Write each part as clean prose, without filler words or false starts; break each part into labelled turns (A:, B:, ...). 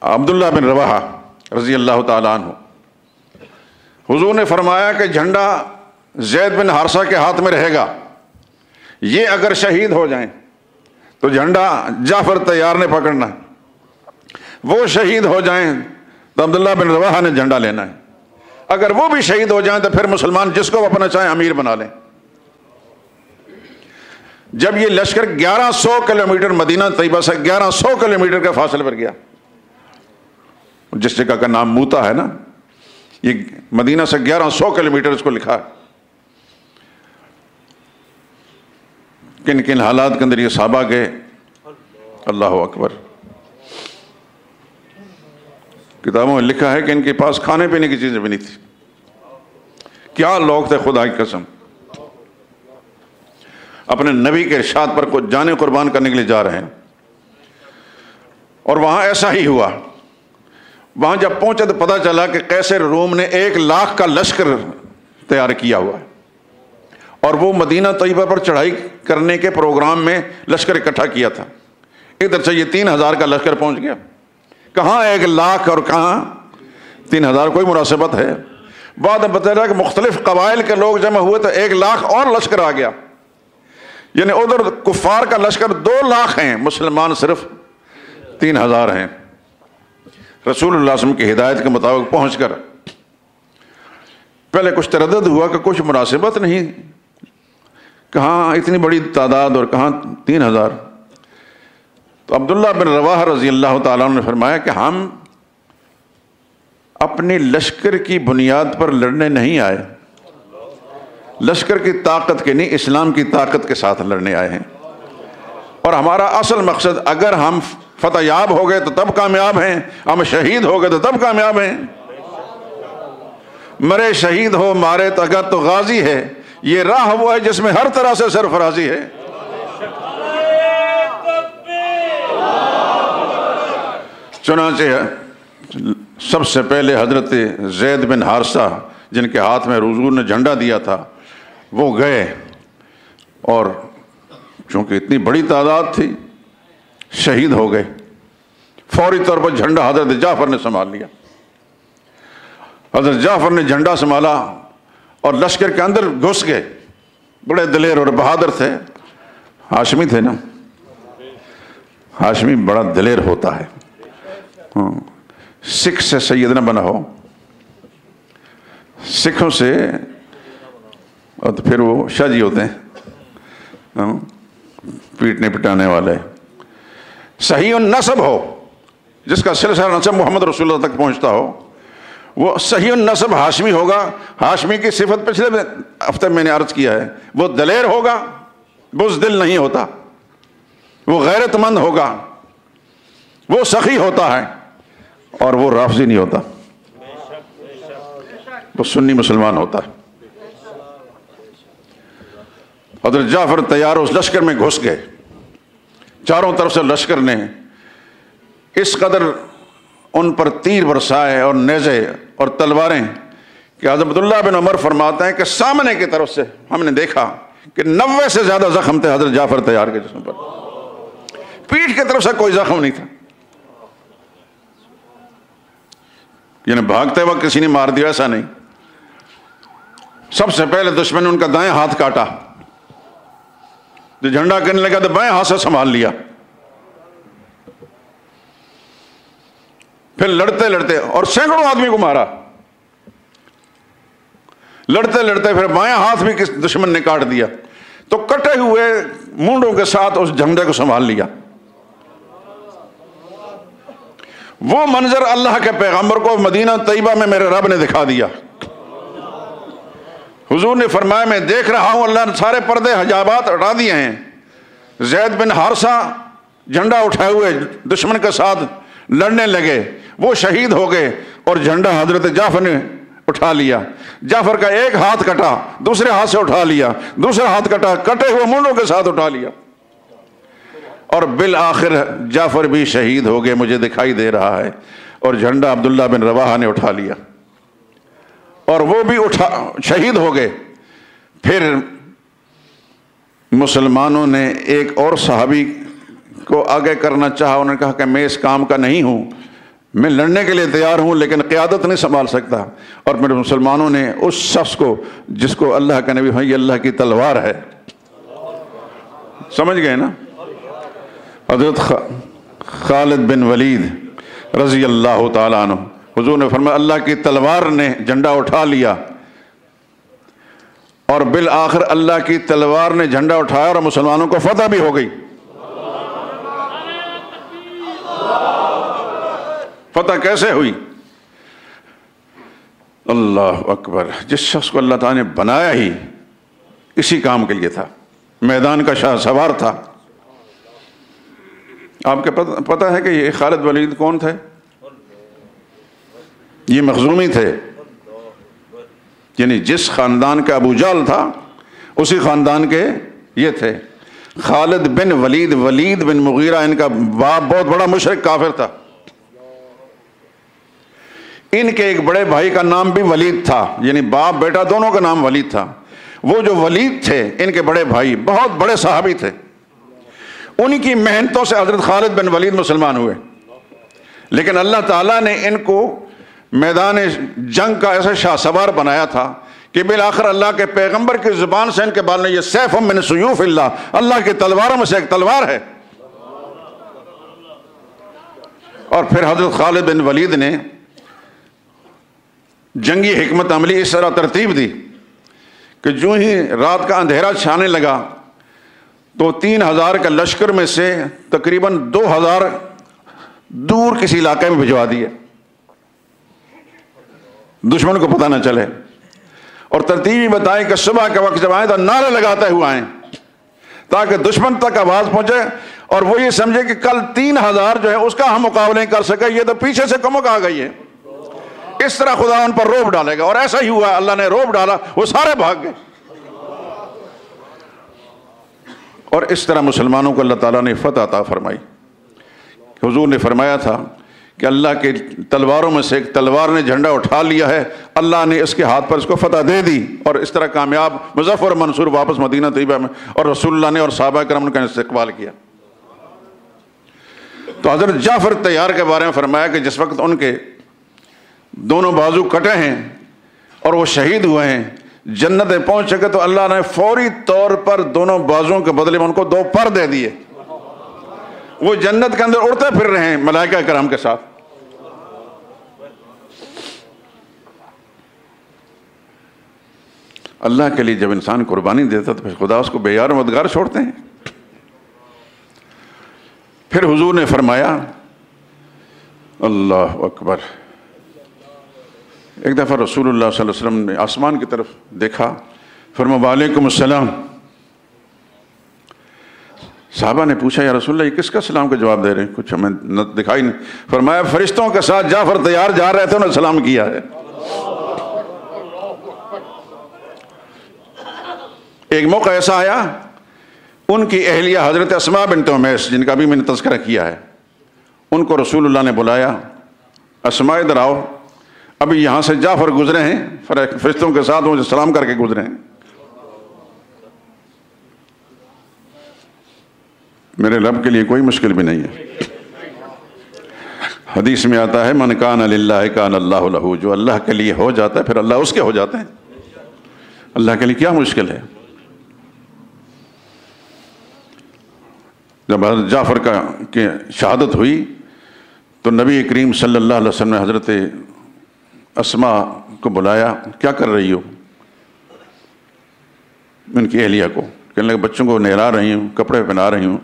A: عبداللہ بن رواحہ رضی اللہ تعالیٰ عنہ، حضور نے فرمایا کہ جھنڈا زید بن حارثہ کے ہاتھ میں رہے گا، یہ اگر شہید ہو جائیں تو جھنڈا جعفر طیار نے پکڑنا ہے، وہ شہید ہو جائیں تو عبداللہ بن رواحہ نے جھنڈا لینا ہے، اگر وہ بھی شہید ہو جائیں تو پھر مسلمان جس کو اپنا چاہیں امیر بنا لیں۔ جب یہ لشکر 1100 کلومیٹر مدینہ طیبہ سے 1100 کلومیٹر کے فاصلے پر گیا، جس جگہ کا نام موتا ہے نا، یہ مدینہ سے 1100 کلومیٹر اس کو لکھا ہے، کن کن حالات کے اندر یہ صحابہ گئے، اللہ اکبر۔ کتابوں میں لکھا ہے کہ ان کے پاس کھانے پینے کی چیزیں بھی نہیں تھی، کیا لوگ تھے، خدا کی قسم، اپنے نبی کے ارشاد پر کو جانے قربان کرنے کے لیے جا رہے ہیں۔ اور وہاں ایسا ہی ہوا، وہاں جب پہنچے تو پتہ چلا کہ قیصر روم نے 1,00,000 کا لشکر تیار کیا ہوا ہے، اور وہ مدینہ طیبہ پر چڑھائی کرنے کے پروگرام میں لشکر اکٹھا کیا تھا۔ ادھر سے یہ 3,000 کا لشکر پہنچ گیا، کہاں 1,00,000 اور کہاں 3,000، کوئی مناسبت ہے؟ بعد میں پتہ چلا کہ مختلف قبائل کے لوگ جمع ہوئے تو 1,00,000 اور لشکر آ گیا، یعنی ادھر کفار کا لشکر 2,00,000 ہیں، مسلمان صرف 3,000 ہیں۔ رسول اللہ صلی اللہ علیہ وسلم کی ہدایت کے مطابق پہنچ کر پہلے کچھ تردد ہوا کہ کچھ مناسبت نہیں، کہاں اتنی بڑی تعداد اور کہاں 3,000۔ تو عبداللہ بن رواحہ رضی اللہ تعالیٰ عنہ نے فرمایا کہ ہم اپنی لشکر کی بنیاد پر لڑنے نہیں آئے، لشکر کی طاقت کے نہیں، اسلام کی طاقت کے ساتھ لڑنے آئے ہیں، اور ہمارا اصل مقصد اگر ہم فتح یاب ہو گئے تو تب کامیاب ہیں، ہم شہید ہو گئے تو تب کامیاب ہیں۔ مرے شہید ہو مارے تو اگر تو غازی ہے، یہ راہ وہ ہے جس میں ہر طرح سے سرفرازی ہے۔ چنانچہ سب سے پہلے حضرت زید بن حارثہ جن کے ہاتھ میں حضور نے جھنڈا دیا تھا وہ گئے، اور چونکہ اتنی بڑی تعداد تھی شہید ہو گئے۔ فوری طور پر جھنڈا حضرت جعفر نے سنبھال لیا، حضرت جعفر نے جھنڈا سنبھالا اور لشکر کے اندر گھس گئے، بڑے دلیر اور بہادر تھے، ہاشمی تھے نا، ہاشمی بڑا دلیر ہوتا ہے، سکھ سے سید نہ بنا ہو، سکھوں سے اور تو پھر وہ شاہ جی ہوتے ہیں پیٹنے پٹانے والے، صحیح النسب ہو، جس کا سلسلہ نسب محمد رسول اللہ تک پہنچتا ہو، وہ صحیح النسب ہاشمی ہوگا۔ ہاشمی کی صفت پچھلے ہفتے میں نے عرض کیا ہے، وہ دلیر ہوگا، بزدل نہیں ہوتا، وہ غیرت مند ہوگا، وہ سخی ہوتا ہے، اور وہ رافضی نہیں ہوتا، وہ سنی مسلمان ہوتا ہے۔ حضرت جعفر تیار اس لشکر میں گھس گئے، چاروں طرف سے لشکر نے اس قدر ان پر تیر برسائے اور نیزے اور تلواریں کہ حضرت عبداللہ بن عمر فرماتے ہیں کہ سامنے کی طرف سے ہم نے دیکھا کہ 90 سے زیادہ زخم تھے حضرت جعفر تیار کے جسم پر، پیٹھ کی طرف سے کوئی زخم نہیں تھا، یعنی بھاگتے وقت کسی نے مار دیا ایسا نہیں۔ سب سے پہلے دشمن نے ان کا دائیں ہاتھ کاٹا، جو جھنڈا کرنے لگا تو بائیں ہاتھ سے سنبھال لیا، پھر لڑتے لڑتے اور سینکڑوں آدمی کو مارا، لڑتے لڑتے پھر بائیں ہاتھ بھی کس دشمن نے کاٹ دیا، تو کٹے ہوئے مونڈوں کے ساتھ اس جھنڈے کو سنبھال لیا۔ وہ منظر اللہ کے پیغمبر کو مدینہ طیبہ میں میرے رب نے دکھا دیا۔ حضور نے فرمایا میں دیکھ رہا ہوں اللہ نے سارے پردے حجابات ہٹا دیے ہیں، زید بن حارثہ جھنڈا اٹھائے ہوئے دشمن کے ساتھ لڑنے لگے، وہ شہید ہو گئے، اور جھنڈا حضرت جعفر نے اٹھا لیا۔ جعفر کا ایک ہاتھ کٹا، دوسرے ہاتھ سے اٹھا لیا، دوسرا ہاتھ کٹا، کٹے ہوئے مونڈوں کے ساتھ اٹھا لیا، اور بالآخر جعفر بھی شہید ہو گئے مجھے دکھائی دے رہا ہے، اور جھنڈا عبداللہ بن رواحہ نے اٹھا لیا، اور وہ بھی شہید ہو گئے۔ پھر مسلمانوں نے ایک اور صحابی کو آگے کرنا چاہا، انہوں نے کہا کہ میں اس کام کا نہیں ہوں، میں لڑنے کے لیے تیار ہوں لیکن قیادت نہیں سنبھال سکتا. اور میرے مسلمانوں نے اس شخص کو جس کو اللہ کا نبی یہ اللہ کی تلوار ہے، سمجھ گئے نا؟ حضرت خالد بن ولید رضی اللہ تعالیٰ عنہ، حضور نے فرمایا اللہ کی تلوار نے جھنڈا اٹھا لیا، اور بالآخر اللہ کی تلوار نے جھنڈا اٹھایا اور مسلمانوں کو فتح بھی ہو گئی. فتح کیسے ہوئی؟ اللہ اکبر. جس شخص کو اللہ تعالیٰ نے بنایا ہی اسی کام کے لیے تھا، میدان کا شاہ سوار تھا. آپ کے پتہ ہے کہ یہ خالد ولید کون تھے؟ یہ مخزومی تھے، یعنی جس خاندان کا ابو جہل تھا اسی خاندان کے یہ تھے. خالد بن ولید، ولید بن مغیرہ ان کا باپ بہت بڑا مشرک کافر تھا. ان کے ایک بڑے بھائی کا نام بھی ولید تھا، یعنی باپ بیٹا دونوں کا نام ولید تھا. وہ جو ولید تھے ان کے بڑے بھائی بہت بڑے صحابی تھے. انہی کی محنتوں سے حضرت خالد بن ولید مسلمان ہوئے، لیکن اللہ تعالیٰ نے ان کو میدان جنگ کا ایسا شاہ سوار بنایا تھا کہ بالآخر اللہ کے پیغمبر کی زبان سے ان کے بال نے یہ سیف من سیوف اللہ، اللہ کی تلواروں میں سے ایک تلوار ہے. اور پھر حضرت خالد بن ولید نے جنگی حکمت عملی اس طرح ترتیب دی کہ جو ہی رات کا اندھیرا چھانے لگا تو 3000 کا لشکر میں سے تقریباً 2000 دور کسی علاقے میں بھجوا دیے، دشمن کو پتہ نہ چلے. اور ترتیب ہی بتائی کہ صبح کے وقت جب آئیں تو نعرے لگاتے ہوئے آئیں تاکہ دشمن تک آواز پہنچے اور وہ یہ سمجھے کہ کل 3000 جو ہے اس کا ہم مقابلہ نہیں کر سکے، یہ تو پیچھے سے کمک آ گئی ہے. اس طرح خدا ان پر روب ڈالے گا. اور ایسا ہی ہوا، اللہ نے روب ڈالا، وہ سارے بھاگ گئے. اور اس طرح مسلمانوں کو اللہ تعالیٰ نے فتح عطا فرمائی. حضور نے فرمایا تھا کہ اللہ کے تلواروں میں سے ایک تلوار نے جھنڈا اٹھا لیا ہے، اللہ نے اس کے ہاتھ پر اس کو فتح دے دی، اور اس طرح کامیاب مظفر منصور واپس مدینہ طیبہ میں، اور رسول اللہ نے اور صحابہ کرام نے کا استقبال کیا. تو حضرت جعفر طیار کے بارے میں فرمایا کہ جس وقت ان کے دونوں بازو کٹے ہیں اور وہ شہید ہوئے ہیں، جنت میں پہنچ چکے تو اللہ نے فوری طور پر دونوں بازوؤں کے بدلے میں ان کو 2 پر دے دیے. وہ جنت کے اندر اڑتے پھر رہے ہیں ملائکہ کرام کے ساتھ. اللہ کے لیے جب انسان قربانی دیتا تو پھر خدا اس کو بے یار و مددگار چھوڑتے ہیں. پھر حضور نے فرمایا اللہ اکبر. ایک دفعہ رسول اللہ صلی اللہ علیہ وسلم نے آسمان کی طرف دیکھا، فرمایا وعلیکم السلام. صحابہ نے پوچھا یا رسول اللہ یہ کس کا سلام کا جواب دے رہے ہیں؟ کچھ ہمیں دکھائی نہیں. فرمایا فرشتوں کے ساتھ جعفر طیار جا رہے تھے، انہوں نے سلام کیا ہے. ایک موقع ایسا آیا، ان کی اہلیہ حضرت اسماء بنت امیس جن کا بھی میں نے تذکرہ کیا ہے، ان کو رسول اللہ نے بلایا، اسماء ادھر آؤ، ابھی یہاں سے جعفر گزرے ہیں، فرشتوں کے ساتھ مجھے سلام کر کے گزرے ہیں. میرے رب کے لیے کوئی مشکل بھی نہیں ہے. حدیث میں آتا ہے من کان للہ کان اللہ لہ، جو اللہ کے لیے ہو جاتا ہے پھر اللہ اس کے ہو جاتے ہیں. اللہ کے لیے کیا مشکل ہے؟ جب حضرت جعفر کی شہادت ہوئی تو نبی کریم صلی اللہ علیہ وسلم نے حضرت اسماء کو بلایا، کیا کر رہی ہو؟ ان کی اہلیہ کو کہنے لگے بچوں کو نہلا رہی ہوں، کپڑے پہنا رہی ہوں.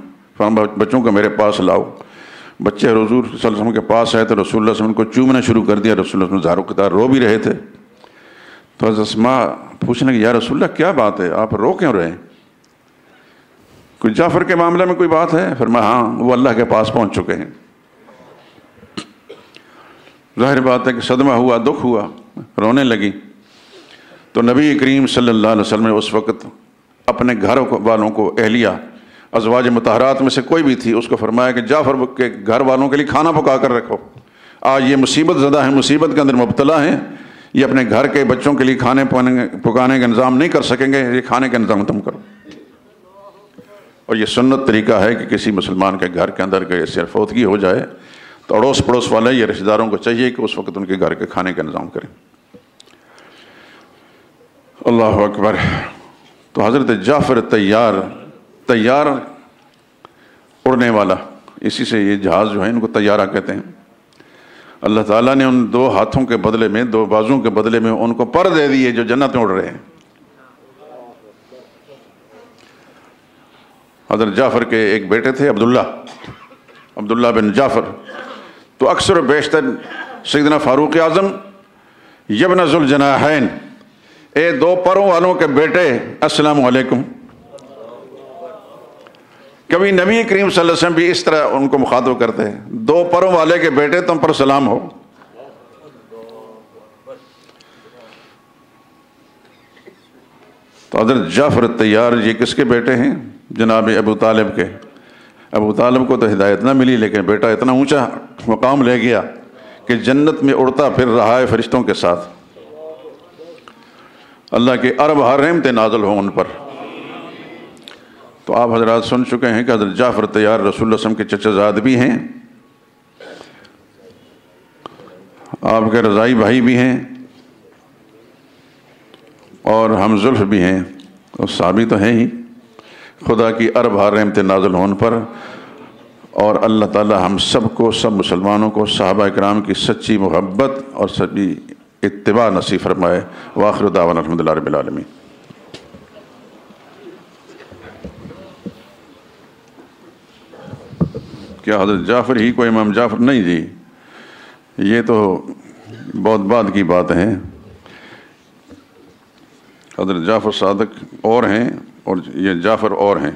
A: بچوں کو میرے پاس لاؤ. بچے حضور صلی اللہ علیہ وسلم کے پاس آئے تو رسول اللہ صلی اللہ علیہ وسلم کو چومنا شروع کر دیا. رسول اللہ صلی اللہ علیہ وسلم زارو قطار رو بھی رہے تھے. تو حضرت اسماء پوچھنے لگے یا رسول اللہ کیا بات ہے، آپ رو کیوں رہے ہیں؟ کوئی جعفر کے معاملے میں کوئی بات ہے؟ فرمایا ہاں، وہ اللہ کے پاس پہنچ چکے ہیں. ظاہر بات ہے کہ صدمہ ہوا، دکھ ہوا، رونے لگی. تو نبی کریم صلی اللہ علیہ وسلم نے اس وقت اپنے گھر والوں کو، اہلیہ ازواج مطہرات میں سے کوئی بھی تھی، اس کو فرمایا کہ جعفر کے گھر والوں کے لیے کھانا پکا کر رکھو. آج یہ مصیبت زدہ ہیں، مصیبت کے اندر مبتلا ہیں، یہ اپنے گھر کے بچوں کے لیے کھانے پکانے کا انتظام نہیں کر سکیں گے، یہ کھانے کا انتظام تم کرو. اور یہ سنت طریقہ ہے کہ کسی مسلمان کے گھر کے اندر کوئی فوتگی ہو جائے تو تو اڑوس پڑوس والے یا رشتہ داروں کو چاہیے کہ اس وقت ان کے گھر کے کھانے کا انتظام کریں۔ اللہ اکبر۔ تو حضرت جعفر تیار اڑنے والا، اسی سے یہ جہاز جو ہے ان کو طیارہ کہتے ہیں۔ اللہ تعالیٰ نے ان 2 ہاتھوں کے بدلے میں، 2 بازوں کے بدلے میں ان کو پر دے دیے جو جنت میں اڑ رہے ہیں۔ حضرت جعفر کے ایک بیٹے تھے عبداللہ بن جعفر، تو اکثر و بیشتر سیدنا فاروق اعظم یبن ذوالجناحین، اے 2 پروں والوں کے بیٹے السلام علیکم۔ کبھی نبی کریم صلی اللہ علیہ وسلم بھی اس طرح ان کو مخاطب کرتے ہیں، 2 پروں والے کے بیٹے تم پر سلام ہو۔ تو حضرت جعفر تیار یہ کس کے بیٹے ہیں؟ جناب ابو طالب کے۔ ابو طالب کو تو ہدایت نہ ملی، لیکن بیٹا اتنا اونچا مقام لے گیا کہ جنت میں اڑتا پھر رہا ہے فرشتوں کے ساتھ۔ اللہ کے ارب ہر رحمتیں نازل ہوں ان پر۔ تو آپ حضرات سن چکے ہیں کہ حضرت جعفر تیار رسول اللہ صلی اللہ علیہ وسلم کے چچا زاد بھی ہیں، آپ کے رضائی بھائی بھی ہیں، اور ہم زلف بھی ہیں، اور صحابی تو ہیں ہی۔ خدا کی ارب ہر رحمتیں نازل ہوں ان پر، اور اللہ تعالی ہم سب کو، سب مسلمانوں کو صحابہ کرام کی سچی محبت اور سچی اتباع نصیب فرمائے۔ وآخر دعوانا الحمدللہ رب العالمین۔ کیا حضرت جعفر ہی کو امام جعفر؟ نہیں جی، یہ تو بہت بعد کی بات ہے۔ حضرت جعفر صادق اور ہیں، اور یہ جعفر اور ہیں۔